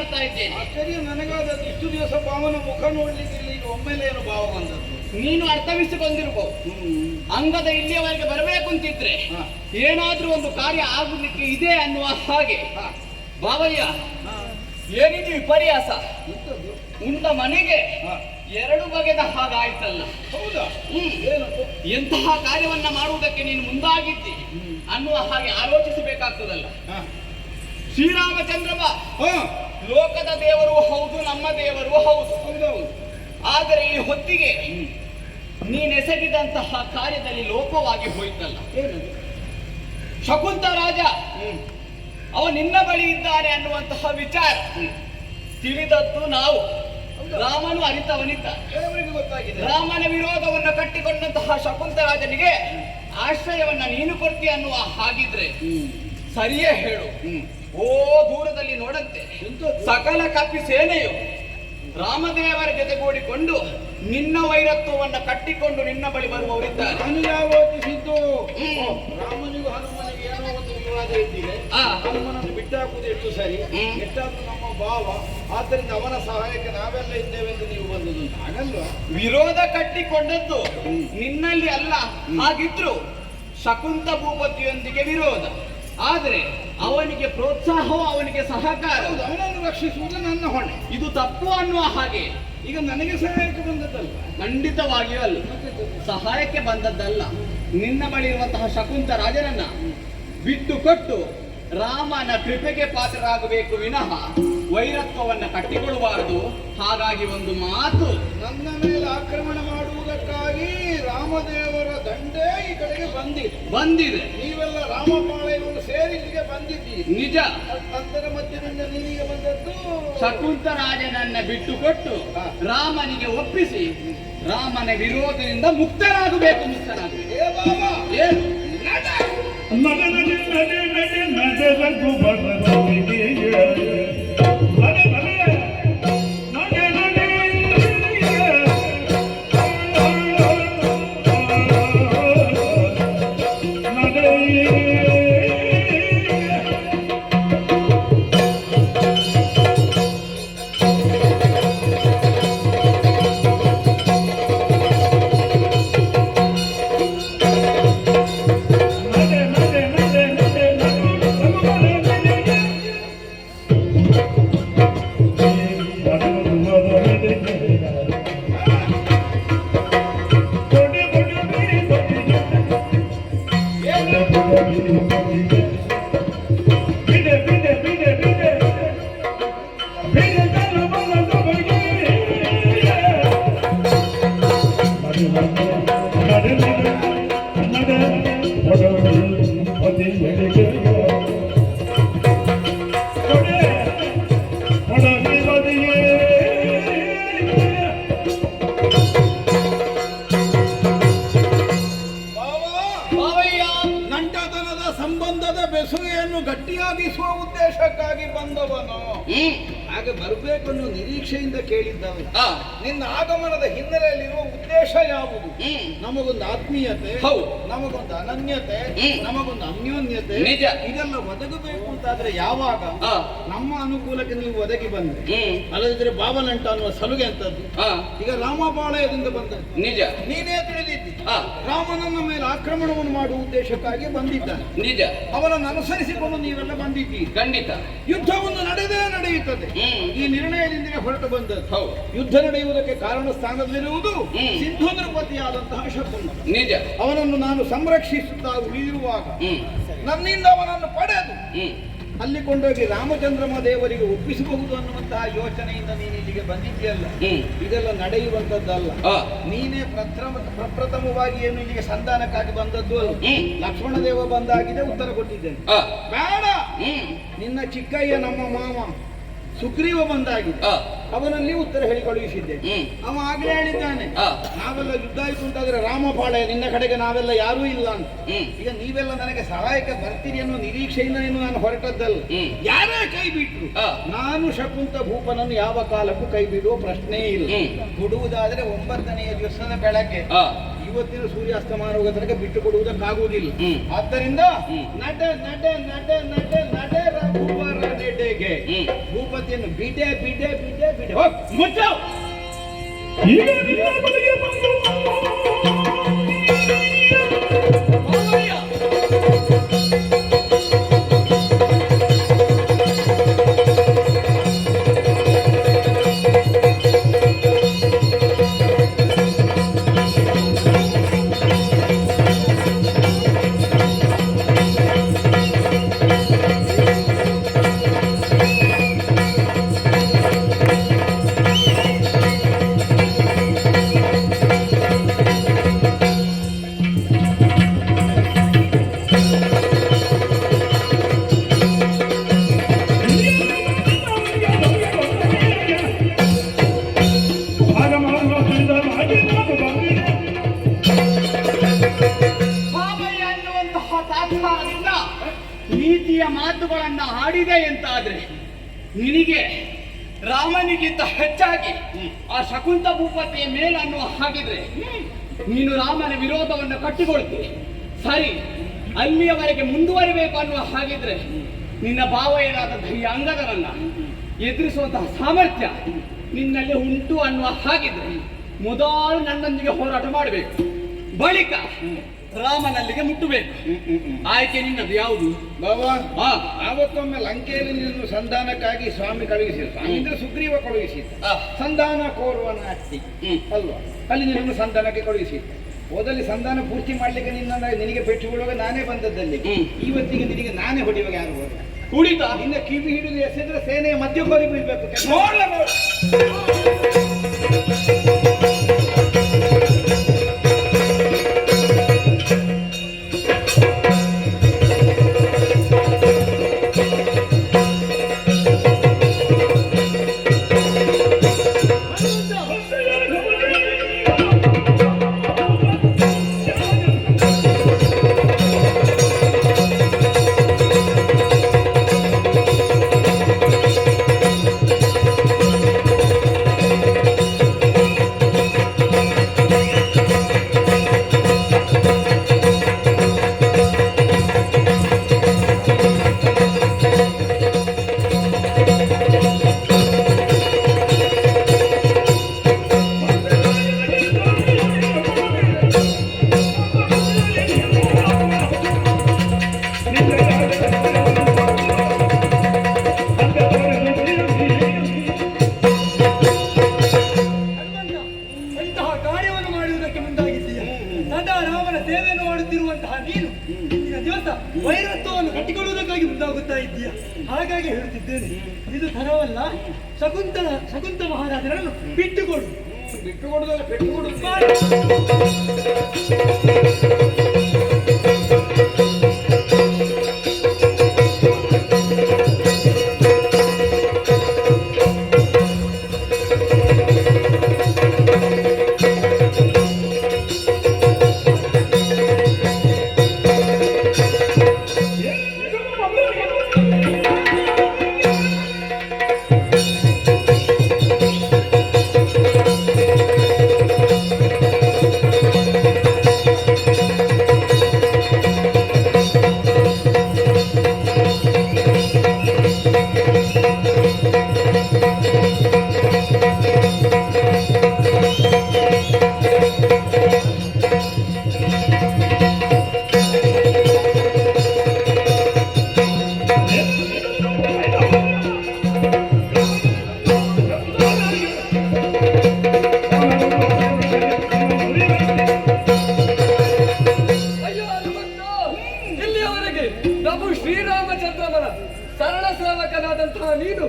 ಮಾಡ್ತಾ ಇದ್ದೇನೆ. ಆಶ್ಚರ್ಯ ನನಗಾದದ್ದು ಇಷ್ಟು ದಿವಸ ಭಾವನ ಮುಖ ನೋಡ್ಲಿಕ್ಕೆ ಈಗ ಒಮ್ಮೆಲೆ ಏನು ಭಾವ ಬಂದದ್ದು. ನೀನು ಅರ್ಥವಿಸಿಕೊಂಡಿರ್ಬಹುದು. ಅಂಗದ ಇಲ್ಲಿಯವರೆಗೆ ಬರಬೇಕು ಅಂತಿದ್ರೆ ಏನಾದ್ರೂ ಒಂದು ಕಾರ್ಯ ಆಗಲಿಕ್ಕೆ ಇದೆ ಅನ್ನುವ ಹಾಗೆ. ಬಾವಯ್ಯ, ಏನಿದು ವಿಪರ್ಯಾಸ ಉಂಡ ಮನೆಗೆ ಎರಡು ಬಗೆದ ಹಾಗಾಯ್ತಲ್ಲ. ಹೌದಾ? ಎಂತಹ ಕಾರ್ಯವನ್ನ ಮಾಡುವುದಕ್ಕೆ ನೀನು ಮುಂದಾಗಿದ್ದಿ ಅನ್ನುವ ಹಾಗೆ ಆಲೋಚಿಸಬೇಕಾಗ್ತದಲ್ಲ. ಶ್ರೀರಾಮಚಂದ್ರವ ಲೋಕದ ದೇವರು ಹೌದು, ನಮ್ಮ ದೇವರು ಹೌದು. ಆದರೆ ಈ ಹೊತ್ತಿಗೆ ನೀನೆಸಗಿದಂತಹ ಕಾರ್ಯದಲ್ಲಿ ಲೋಪವಾಗಿ ಹೋಯ್ತಲ್ಲ. ಶಕುಂತ ರಾಜ ಅವ ನಿನ್ನ ಬಳಿ ಇದ್ದಾನೆ ಅನ್ನುವಂತಹ ವಿಚಾರ ತಿಳಿದದ್ದು ನಾವು. ರಾಮನು ಅರಿತವನಿದ್ದ. ರಾಮನ ವಿರೋಧವನ್ನು ಕಟ್ಟಿಕೊಂಡಂತಹ ಶಕುಂತ ರಾಜನಿಗೆ ಆಶ್ರಯವನ್ನ ನೀನು ಕೊಡ್ತೀಯ ಅನ್ನುವ ಹಾಗಿದ್ರೆ ಸರಿಯೇ ಹೇಳು. ಓ ದೂರದಲ್ಲಿ ನೋಡಂತೆ ಸಕಲ ಕಪ್ಪಿ ಸೇನೆಯು ರಾಮದೇವರ ಜೊತೆಗೂಡಿಕೊಂಡು ನಿನ್ನ ವೈರತ್ವವನ್ನು ಕಟ್ಟಿಕೊಂಡು ನಿನ್ನ ಬಳಿ ಬರುವವರಿದ್ದಾರೆ. ನಾನು ಯಾವತ್ತಿದ್ದು ರಾಮನಿಗೂ ಹನುಮನಿಗೆ ಏನೋ ಒಂದು ವಿವಾದ ಇದ್ದಿದೆ. ಹನುಮನನ್ನು ಬಿಟ್ಟಾಕುವುದು ಎಷ್ಟು ಸರಿ, ಎಷ್ಟಾದ್ರೂ ನಮ್ಮ ಭಾವ. ಆದ್ದರಿಂದ ಅವನ ಸಹಾಯಕ್ಕೆ ನಾವೆಲ್ಲ ಇದ್ದೇವೆ ಎಂದು ನೀವು ಬಂದದ್ದು ಹಾಗಲ್ವಾ? ವಿರೋಧ ಕಟ್ಟಿಕೊಂಡದ್ದು ನಿನ್ನಲ್ಲಿ ಅಲ್ಲ. ಹಾಗಿದ್ರು ಶಕುಂತ ಭೂಪತಿಯೊಂದಿಗೆ ವಿರೋಧ, ಆದರೆ ಅವನಿಗೆ ಪ್ರೋತ್ಸಾಹವೂ ಅವನಿಗೆ ಸಹಕಾರ. ಅವನನ್ನು ರಕ್ಷಿಸುವುದು ನನ್ನ ಹೊಣೆ. ಇದು ತಪ್ಪು ಅನ್ನುವ ಹಾಗೆ. ಈಗ ನನಗೆ ಸಹಾಯಕ್ಕೆ ಬಂದದ್ದಲ್ಲ. ಖಂಡಿತವಾಗಿಯೂ ಅಲ್ಲ, ಸಹಾಯಕ್ಕೆ ಬಂದದ್ದಲ್ಲ. ನಿನ್ನ ಬಳಿ ಇರುವಂತಹ ಶಕುಂತ ರಾಜನನ್ನ ಬಿಟ್ಟು ಕೊಟ್ಟು ರಾಮನ ಕೃಪೆಗೆ ಪಾತ್ರರಾಗಬೇಕು ವಿನಃ ವೈರತ್ವವನ್ನು ಕಟ್ಟಿಕೊಳ್ಳಬಾರದು. ಹಾಗಾಗಿ ಒಂದು ಮಾತು, ನನ್ನ ಮೇಲೆ ಆಕ್ರಮಣ ಮಾಡುವುದಕ್ಕಾಗಿ ರಾಮದೇವರ ದಂಡೇ ಈ ಕಡೆಗೆ ಬಂದಿದೆ. ನೀವೆಲ್ಲ ರಾಮಪಾಳೆಯವರು ಸೇರಿ ಇಲ್ಲಿಗೆ ಬಂದಿದ್ದೀರಿ. ನಿಜ. ಅಂತರ ಮಧ್ಯದಿಂದ ನೀರಿಗೆ ಬಂದದ್ದು ಶಕುಂತ ರಾಜನನ್ನ ಬಿಟ್ಟು ಕೊಟ್ಟು ರಾಮನಿಗೆ ಒಪ್ಪಿಸಿ ರಾಮನ ವಿರೋಧದಿಂದ ಮುಕ್ತರಾಗಬೇಕು. ಏನು ಸಂಬಂಧದ ಬೆಸುಗೆಯನ್ನು ಗಟ್ಟಿಯಾಗಿಸುವ ಉದ್ದೇಶಕ್ಕಾಗಿ ಬಂದವನು. ಹಾಗೆ ಬರಬೇಕು ಅನ್ನೋ ನಿರೀಕ್ಷೆಯಿಂದ ಕೇಳಿದ್ದವು. ನಿನ್ನ ಆಗಮನದ ಹಿನ್ನೆಲೆಯಲ್ಲಿರುವ ಉದ್ದೇಶ ಯಾವುದು? ನಮಗೊಂದು ಆತ್ಮೀಯತೆ, ನಮಗೊಂದು ಅನನ್ಯತೆ, ನಮಗೊಂದು ಅನ್ಯೋನ್ಯತೆ, ಇದೆಲ್ಲ ಒದಗಬೇಕು ಅಂತಾದ್ರೆ ಯಾವಾಗ ನಮ್ಮ ಅನುಕೂಲಕ್ಕೆ ನೀವು ಒದಗಿ ಬಂದ್ರೆ, ಅಲ್ಲದಿದ್ರೆ ಬಾಬನಂಟ ಅನ್ನುವ ಸಲುಗೆ ಅಂತದ್ದು. ಈಗ ರಾಮಪಾಳಯದಿಂದ ಬಂದದ್ದು ನಿಜ. ನೀನೇ ತಿಳಿದಿದ್ದಿ ರಾಮನನ್ನ ಮೇಲೆ ಆಕ್ರಮಣವನ್ನು ಮಾಡುವ ಉದ್ದೇಶಕ್ಕಾಗಿ ಬಂದಿದ್ದಾನೆ. ನಿಜ. ಅವನನ್ನು ಅನುಸರಿಸಿಕೊಂಡು ನೀವೆಲ್ಲ ಬಂದಿದ್ದೀರಿ. ಖಂಡಿತ ಯುದ್ಧವನ್ನು ನಡೆಯುತ್ತದೆ. ಈ ನಿರ್ಣಯದಿಂದ ಹೊರಟು ಬಂದದ್ದು. ಯುದ್ಧ ನಡೆಯುವುದಕ್ಕೆ ಕಾರಣ ಸ್ಥಾನದಲ್ಲಿರುವುದು ಸಿಂಧು ನೃಪತಿಯಾದಂತಹ ಶಕುಂತ. ನಿಜ. ಅವನನ್ನು ನಾನು ಸಂರಕ್ಷಿಸುತ್ತಾ ಉಳಿದಿರುವಾಗ ನನ್ನಿಂದ ಅವನನ್ನು ಪಡೆದು ಅಲ್ಲಿ ಕೊಂಡೋಗಿ ರಾಮಚಂದ್ರಮ ದೇವರಿಗೆ ಒಪ್ಪಿಸಬಹುದು ಅನ್ನುವಂತಹ ಯೋಚನೆಯಿಂದ ನೀನು ಇಲ್ಲಿಗೆ ಬಂದಿದ್ದೀಯಲ್ಲ. ಇದೆಲ್ಲ ನಡೆಯುವಂತದ್ದಲ್ಲ. ನೀನೇ ಪ್ರಪ್ರಥಮವಾಗಿ ಏನು ಇಲ್ಲಿಗೆ ಸಂಧಾನಕ್ಕಾಗಿ ಬಂದದ್ದು ಅಲ್ಲ. ಲಕ್ಷ್ಮಣ ದೇವ ಬಂದಾಗಿದೆ, ಉತ್ತರ ಕೊಟ್ಟಿದ್ದೇನೆ. ಬೇಡ, ನಿನ್ನ ಚಿಕ್ಕಯ್ಯ ನಮ್ಮ ಮಾಮ ಸುಗ್ರೀವ ಬಂದಾಗಿದೆ, ಅವನಲ್ಲಿ ಉತ್ತರ ಹೇಳಿ ಕಳುಹಿಸಿದ್ದೆ. ಅವ ಆಗ್ಲೇ ಹೇಳಿದ್ದಾನೆ, ನಾವೆಲ್ಲ ಯುದ್ಧ ಆಯ್ತು ಅಂತಾದ್ರೆ ರಾಮಪಾಳೆ ನಿನ್ನ ಕಡೆಗೆ ನಾವೆಲ್ಲ ಯಾರೂ ಇಲ್ಲ ಅಂತ. ಈಗ ನೀವೆಲ್ಲ ನನಗೆ ಸಹಾಯಕ್ಕೆ ಬರ್ತೀರಿ ಅನ್ನೋ ನಿರೀಕ್ಷೆಯಿಂದ ನಾನು ಹೊರಟದ್ದಲ್ಲ. ಯಾರೇ ಕೈ ಬಿಟ್ರು ನಾನು ಶಕುಂತ ಭೂಪನನ್ನು ಯಾವ ಕಾಲಕ್ಕೂ ಕೈ ಬಿಡುವ ಪ್ರಶ್ನೆಯೇ ಇಲ್ಲ. ಕೊಡುವುದಾದ್ರೆ 9ನೆಯ ದಿವಸದ ಬೆಳಗ್ಗೆ, ಇವತ್ತಿನ ಸೂರ್ಯಾಸ್ತಮಾನ ತನಕ ಬಿಟ್ಟು ಕೊಡುವುದಕ್ಕಾಗುವುದಿಲ್ಲ. ಆದ್ದರಿಂದ ನಡೆ ನಡೆ ನಡೆ ನಡೆ ನಡೆ ರಘುವರ ನಡೆ ಬೇಟೆಗೆ ಭೂಪತಿಯನ್ನು ಬಿಡೆ ಬಿಡೆ ಬಿಡೆ ಬಿಡೆ ಮುಚ್ಚ. ಈಗ ನಿನ್ನ ಬಳಿಗೆ ಬಂದು ಬಾಬಯ್ಯ ಅನ್ನುವಂತಹ ತಾತ್ಸಾರದಿಂದ ನೀತಿಯ ಮಾತುಗಳನ್ನ ಆಡಿದೆ ಎಂತಾದ್ರೆ ನಿನಗೆ ರಾಮನಿಗಿಂತ ಹೆಚ್ಚಾಗಿ ಆ ಶಕುಂತ ಭೂಪತಿಯ ಮೇಲೆ ಅನ್ನುವ ಹಾಗಿದ್ರೆ ನೀನು ರಾಮನ ವಿರೋಧವನ್ನು ಕಟ್ಟಿಕೊಳ್ತಿ. ಸರಿ, ಅಲ್ಲಿಯವರೆಗೆ ಮುಂದುವರಿಬೇಕು ಅನ್ನುವ ಹಾಗಿದ್ರೆ ನಿನ್ನ ಭಾವಯ್ಯನಾದಂತಹ ಈ ಅಂಗದರನ್ನ ಎದುರಿಸುವಂತಹ ಸಾಮರ್ಥ್ಯ ನಿನ್ನಲ್ಲಿ ಉಂಟು ಅನ್ನುವ ಹಾಗಿದ್ರೆ ಮೊದಲು ನನ್ನೊಂದಿಗೆ ಹೋರಾಟ ಮಾಡಬೇಕು, ಬಳಿಕ ರಾಮನಲ್ಲಿಗೆ ಮುಟ್ಟಬೇಕು. ಆಯ್ಕೆ ನಿನ್ನದು ಯಾವುದು? ಬಾಬಾ ಆವತ್ತೊಮ್ಮೆ ಲಂಕೆಯಲ್ಲಿ ನಿನ್ನನ್ನು ಸಂಧಾನಕ್ಕಾಗಿ ಸ್ವಾಮಿ ಕಳುಹಿಸಿದ. ಸ್ವಾಮಿ ಅಂದ್ರೆ ಸುಗ್ರೀವ ಕಳುಹಿಸಿದ್ದ. ಸಂಧಾನ ಕೋರುವನ ಅಟ್ಟಿ ಅಲ್ವಾ, ಅಲ್ಲಿ ನಿನ್ನನ್ನು ಸಂಧಾನಕ್ಕೆ ಕಳುಹಿಸಿದ್ದ. ಹೋದಲ್ಲಿ ಸಂಧಾನ ಪೂರ್ತಿ ಮಾಡ್ಲಿಕ್ಕೆ ನಿನಗೆ ಪೆಟ್ಟು ಬಿಡುವಾಗ ನಾನೇ ಬಂದದ್ದಲ್ಲಿ. ಇವತ್ತಿಗೆ ನಿನಗೆ ನಾನೇ ಹೊಡಿವಾಗ ಯಾರು ಹೋದ ಕುಡಿತ ನಿನ್ನ ಕಿವಿ ಹಿಡಿದು ಎಸೆದ್ರೆ ಸೇನೆಯ ಮಧ್ಯಕೋರಿ ಬೀಳ್ಬೇಕು. ವೈರತ್ವವನ್ನು ಕಟ್ಟಿಕೊಳ್ಳುವುದಕ್ಕಾಗಿ ಮುಂದಾಗುತ್ತಾ ಇದ್ದೀಯ. ಹಾಗಾಗಿ ಹೇಳುತ್ತಿದ್ದೇನೆ, ಇದು ತರವಲ್ಲ. ಶಕುಂತ ಮಹಾರಾಜರನ್ನು ಬಿಟ್ಟುಕೊಡು. ಬಿಟ್ಟುಕೊಡುದಲ್ಲ, ಪೆಟ್ಟುಕೊಡು. ಸೇವಕನಾದಂತಹ ನೀನು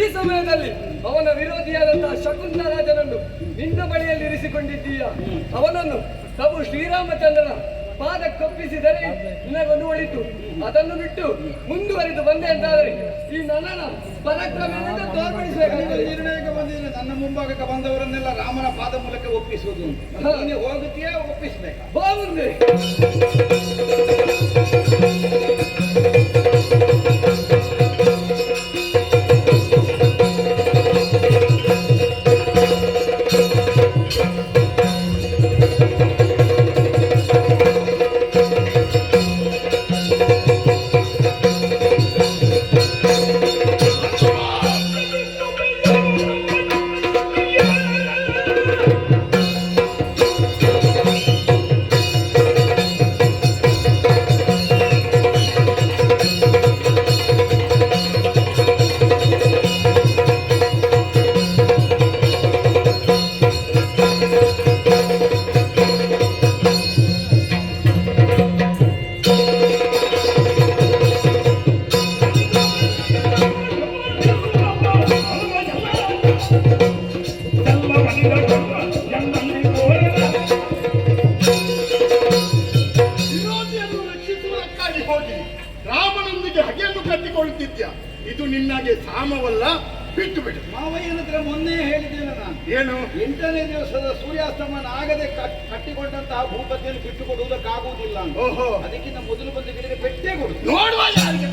ಈ ಸಮಯದಲ್ಲಿ ಅವನ ವಿರೋಧಿಯಾದಂತಹ ಶಕುಂತ ರಾಜನನ್ನು ನಿನ್ನ ಬಳಿಯಲ್ಲಿ ಇರಿಸಿಕೊಂಡಿದ್ದೀಯ. ಅವನನ್ನು ಪ್ರಭು ಶ್ರೀರಾಮಚಂದ್ರನ ಪಾದಕ್ಕೊಪ್ಪಿಸಿದರೆ ನಿನಗೊಂದು ಒಳಿತು. ಅದನ್ನು ಬಿಟ್ಟು ಮುಂದುವರಿದು ಬಂದೆ ಅಂತಾದರೆ ಈ ನನ್ನನ ಪರಾಕ್ರಮದಿಂದ ತೋರ್ಪಡಿಸಬೇಕಾಗ್ತದೆ. ನಿರ್ಣಯಕ್ಕೆ ಬಂದಿದ್ದೇನೆ, ನನ್ನ ಮುಂಭಾಗಕ್ಕೆ ಬಂದವರನ್ನೆಲ್ಲ ರಾಮನ ಪಾದ ಮೂಲಕ ಒಪ್ಪಿಸುವುದು. ನೀನು ಹೋಗುತ್ತೀಯಾ, ಒಪ್ಪಿಸ್ಬೇಕಾ? ಬಾಗುಂದೆ ವಿರೋಧಿಯನ್ನು ರಕ್ಷಿಸುವುದಕ್ಕಾಗಿ ಹೋಗಿ ರಾಮನೊಂದಿಗೆ ಹಗೆಯನ್ನು ಕಟ್ಟಿಕೊಳ್ಳುತ್ತಿದ್ಯ. ಇದು ನಿನ್ನಾಗೆ ಸಾಮವಲ್ಲ, ಬಿಟ್ಟು ಬಿಡು. ಮಾವಯ್ಯನ ಹತ್ರ ಮೊನ್ನೆ ಹೇಳಿದ್ದೇನೆ ನಾನು. ಏನು? 8ನೇ ದಿವಸದ ಸೂರ್ಯಾಸ್ತಮನ ಆಗದೆ ಕಟ್ಟಿಕೊಂಡಂತಹ ಭೂಪತಿಯನ್ನು ಬಿಟ್ಟು ಕೊಡುವುದಕ್ಕಾಗುವುದಿಲ್ಲ ಅಂತ. ಓಹೋ, ಅದಕ್ಕಿಂತ ಮೊದಲು ಬಂದ ಗಿಡಕ್ಕೆ ಪೆಟ್ಟೆ ಕೊಡು. ನೋಡುವ ಯಾರಿಗೆ.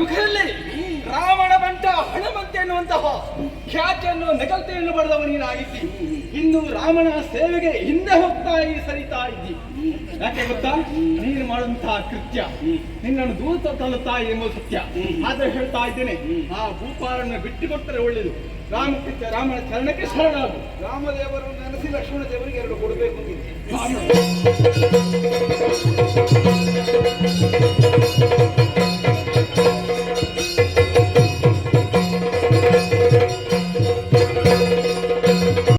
ಮುಖದಲ್ಲಿ ರಾವಣ ಬಂಟ ಹಣಮಂತೆ ಎನ್ನುವಂತಹ ಖ್ಯಾತಿಯನ್ನು ನಗಲ್ತೆಯನ್ನು ಪಡೆದವ ನೀನಾಗಿದ್ದಿ. ಇನ್ನು ರಾಮನ ಸೇವೆಗೆ ಹಿಂದೆ ಹೋಗ್ತಾ ಸರಿತಾ ಇದ್ದಿ. ಯಾಕೆ ಗೊತ್ತಾ? ನೀನು ಮಾಡುವಂತಹ ಕೃತ್ಯ ನಿನ್ನನ್ನು ದೂರ ತಳ್ಳುತ್ತಾ ಎಂಬುದು ಸತ್ಯ. ಆದ್ರೆ ಹೇಳ್ತಾ ಇದ್ದೇನೆ, ಆ ಭೂಪಾಲನ್ನು ಬಿಟ್ಟುಕೊಟ್ಟರೆ ಒಳ್ಳೆಯದು. ರಾಮನ ಚರಣಕ್ಕೆ ಶರಣಾಗು. ರಾಮದೇವರನ್ನು ನೆನೆಸಿ ಲಕ್ಷ್ಮಣ ದೇವರಿಗೆ 2 ಕೊಡಬೇಕು ಅಂತಿದ್ದೆ.